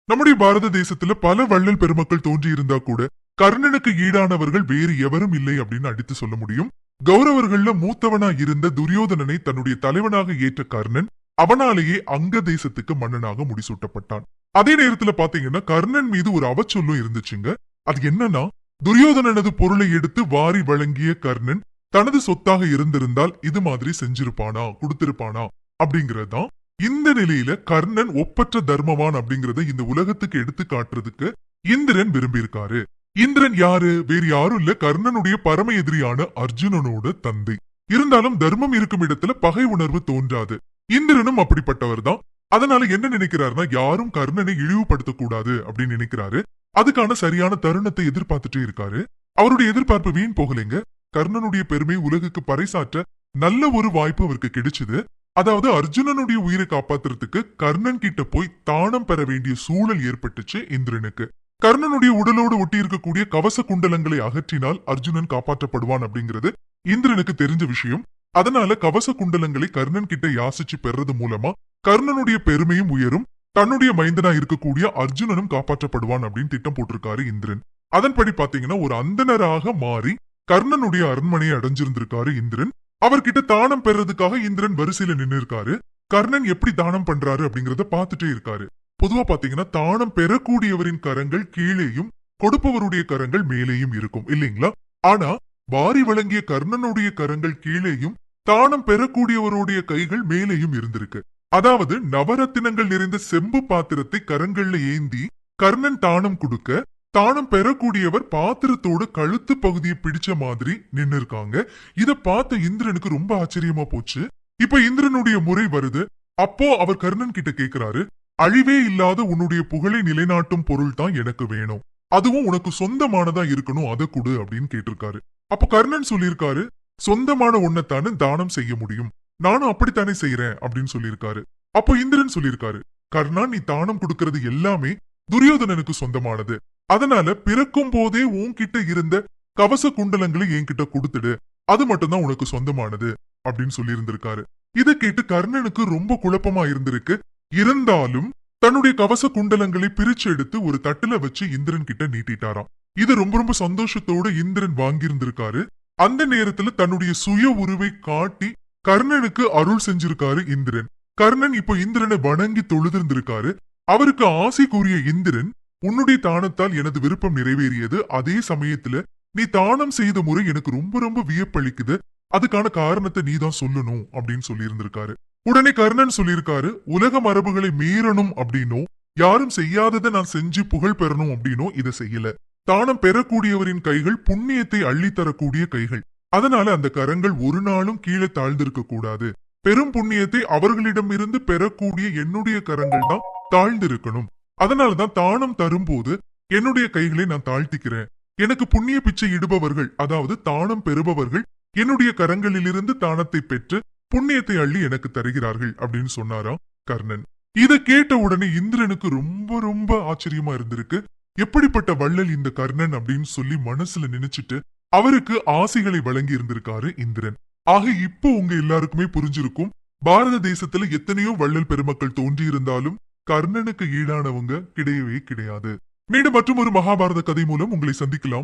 நம்முடைய பாரத தேசத்துல பல வள்ளல் பெருமக்கள் தோன்றி இருந்தா கூட கர்ணனுக்கு ஈடானவர்கள் வேறு எவரும் இல்லை அப்படின்னு அடித்து சொல்ல முடியும். கௌரவர்கள்ல மூத்தவனா இருந்த துரியோதனனை தன்னுடைய தலைவனாக ஏற்ற கர்ணன் அவனாலேயே அங்க தேசத்துக்கு மன்னனாக முடிசூட்டப்பட்டான். அதே நேரத்துல பாத்தீங்கன்னா கர்ணன் மீது ஒரு அவச்சொல்லும் இருந்துச்சுங்க. அது என்னன்னா, துரியோதனனது பொருளை எடுத்து வாரி வழங்கிய கர்ணன் தனது சொத்தாக இருந்திருந்தால் இது மாதிரி செஞ்சிருப்பானா, கொடுத்திருப்பானா அப்படிங்கறதுதான். இந்த நிலையில கர்ணன் ஒப்பற்ற தர்மவான் அப்படிங்கறத இந்த உலகத்துக்கு எடுத்து காட்டுறதுக்கு இந்திரன் விரும்பியிருக்காரு. இந்திரன் யாரு? வேறு யாரும் இல்ல, கர்ணனுடைய பரம எதிரியான அர்ஜுனனோட தந்தை. இருந்தாலும் தர்மம் இருக்கும் இடத்துல பகை உணர்வு தோன்றாது. இந்திரனும் அப்படிப்பட்டவர் தான். அதனால என்ன நினைக்கிறாருன்னா, யாரும் கர்ணனை இழிவுபடுத்த கூடாது அப்படின்னு நினைக்கிறாரு. அதுக்கான சரியான தருணத்தை எதிர்பார்த்துட்டே இருக்காரு. அவருடைய எதிர்பார்ப்பு வீண் போகலைங்க. கர்ணனுடைய பெருமை உலகுக்கு பறைசாற்ற நல்ல ஒரு வாய்ப்பு அவருக்கு கிடைச்சது. அதாவது அர்ஜுனனுடைய உயிரை காப்பாத்துறதுக்கு கர்ணன் கிட்ட போய் தானம் பெற வேண்டிய சூழல் ஏற்பட்டுச்சு இந்திரனுக்கு. கர்ணனுடைய உடலோடு ஒட்டி இருக்கக்கூடிய கவச குண்டலங்களை அகற்றினால் அர்ஜுனன் காப்பாற்றப்படுவான் அப்படிங்கிறது இந்திரனுக்கு தெரிஞ்ச விஷயம். அதனால கவச குண்டலங்களை கர்ணன் கிட்ட யாசிச்சு பெறது மூலமா கர்ணனுடைய பெருமையும் உயரும், தன்னுடைய மைந்தனா இருக்கக்கூடிய அர்ஜுனனும் காப்பாற்றப்படுவான் அப்படின்னு திட்டம் போட்டிருக்காரு இந்திரன். அதன்படி பாத்தீங்கன்னா ஒரு அந்தனராக மாறி கர்ணனுடைய அரண்மனையை அடைஞ்சிருந்திருக்காரு இந்திரன். அவர்கிட்ட தானம் பெறதுக்காக இந்திரன் வரிசையில நின்னு இருக்காரு. கர்ணன் எப்படி தானம் பண்றாரு அப்படிங்கறத பாத்துட்டே இருக்காரு. பொதுவா பாத்தீங்கன்னா தானம் பெறக்கூடியவரின் கரங்கள் கீழேயும் கொடுப்பவருடைய கரங்கள் மேலேயும் இருக்கும் இல்லீங்களா? ஆனா வாரி வழங்கிய கர்ணனுடைய கரங்கள் கீழேயும் தானம் பெறக்கூடியவருடைய கைகள் மேலேயும் இருந்திருக்கு. அதாவது நவரத்தினங்கள் நிறைந்த செம்பு பாத்திரத்தை கரங்கள்ல ஏந்தி கர்ணன் தானம் கொடுக்க, தானம் பெறக்கூடியவர் பாத்திரத்தோட கழுத்து பகுதியை பிடிச்ச மாதிரி நின்னு இருக்காங்க. இத பார்த்த இந்திரனுக்கு ரொம்ப ஆச்சரியமா போச்சு. இப்ப இந்திரனுடைய முறை வருது. அப்போ அவர் கர்ணன் கிட்ட கேக்குறாரு, அழிவே இல்லாத உன்னுடைய புகழை நிலைநாட்டும் பொருள் தான் எனக்கு வேணும், அதுவும் உனக்கு சொந்தமானதா இருக்கணும், அதை கொடு அப்படின்னு கேட்டிருக்காரு. அப்போ கர்ணன் சொல்லியிருக்காரு, சொந்தமான ஒன்னத்தானு தானம் செய்ய முடியும், நானும் அப்படித்தானே செய்யறேன் அப்படின்னு சொல்லியிருக்காரு. அப்போ இந்திரன் சொல்லியிருக்காரு, கர்ணா நீ தானம் கொடுக்கறது எல்லாமே துரியோதனனுக்கு சொந்தமானது, அதனால பிறக்கும் போதே உன்கிட்ட இருந்த கவச குண்டலங்களை என்கிட்ட கொடுத்துடு, அது மட்டும்தான் உனக்கு சொந்தமானது அப்படின்னு சொல்லி இருந்திருக்காரு. இதை கேட்டு கர்ணனுக்கு ரொம்ப குழப்பமா இருந்திருக்கு. இருந்தாலும் தன்னுடைய கவச குண்டலங்களை பிரிச்சு எடுத்து ஒரு தட்டுல வச்சு இந்திரன் கிட்ட நீட்டிட்டாராம். இது ரொம்ப ரொம்ப சந்தோஷத்தோட இந்திரன் வாங்கியிருந்திருக்காரு. அந்த நேரத்துல தன்னுடைய சுய உருவை காட்டி கர்ணனுக்கு அருள் செஞ்சிருக்காரு இந்திரன். கர்ணன் இப்போ இந்திரனை வணங்கி தொழுதிருந்திருக்காரு. அவருக்கு ஆசை கூறிய இந்திரன், உன்னுடைய தானத்தால் எனது விருப்பம் நிறைவேறியது, அதே சமயத்துல நீ தானம் செய்த முறை எனக்கு ரொம்ப ரொம்ப வியப்பளிக்குது, அதுக்கான காரணத்தை நீதான் சொல்லணும் அப்படின்னு சொல்லி இருந்திருக்காரு. உடனே கர்ணன் சொல்லியிருக்காரு, உலக மரபுகளை மீறணும் அப்படின்னோ, யாரும் செய்யாததை நான் செஞ்சு புகழ் பெறணும் அப்படின்னோ இதை செய்யல. தானம் பெறக்கூடியவரின் கைகள் புண்ணியத்தை அள்ளித்தரக்கூடிய கைகள், அதனால அந்த கரங்கள் ஒரு நாளும் கீழே தாழ்ந்திருக்க கூடாது. பெரும் புண்ணியத்தை அவர்களிடமிருந்து பெறக்கூடிய என்னுடைய கரங்கள் தான் தாழ்ந்திருக்கணும். அதனாலதான் தானம் தரும்போது என்னுடைய கைகளை நான் தாழ்த்திக்கிறேன். எனக்கு புண்ணிய பிச்சை இடுபவர்கள், அதாவது தானம் பெறுபவர்கள் என்னுடைய கரங்களிலிருந்து தானத்தை பெற்று புண்ணியத்தை அள்ளி எனக்கு தருகிறார்கள் அப்படின்னு சொன்னாராம் கர்ணன். இதை கேட்ட உடனே இந்திரனுக்கு ரொம்ப ரொம்ப ஆச்சரியமா இருந்திருக்கு. எப்படிப்பட்ட வள்ளல் இந்த கர்ணன் அப்படின்னு சொல்லி மனசுல நினைச்சிட்டு அவருக்கு ஆசைகளை வழங்கி இருந்திருக்காரு இந்திரன். ஆக இப்போ உங்க எல்லாருக்குமே புரிஞ்சிருக்கும், பாரத தேசத்துல எத்தனையோ வள்ளல் பெருமக்கள் தோன்றி இருந்தாலும் கர்ணனுக்கு ஈடானவங்க கிடையவே கிடையாது. மீண்டும் மற்றும் ஒரு மகாபாரத கதை மூலம் உங்களை சந்திக்கலாம்.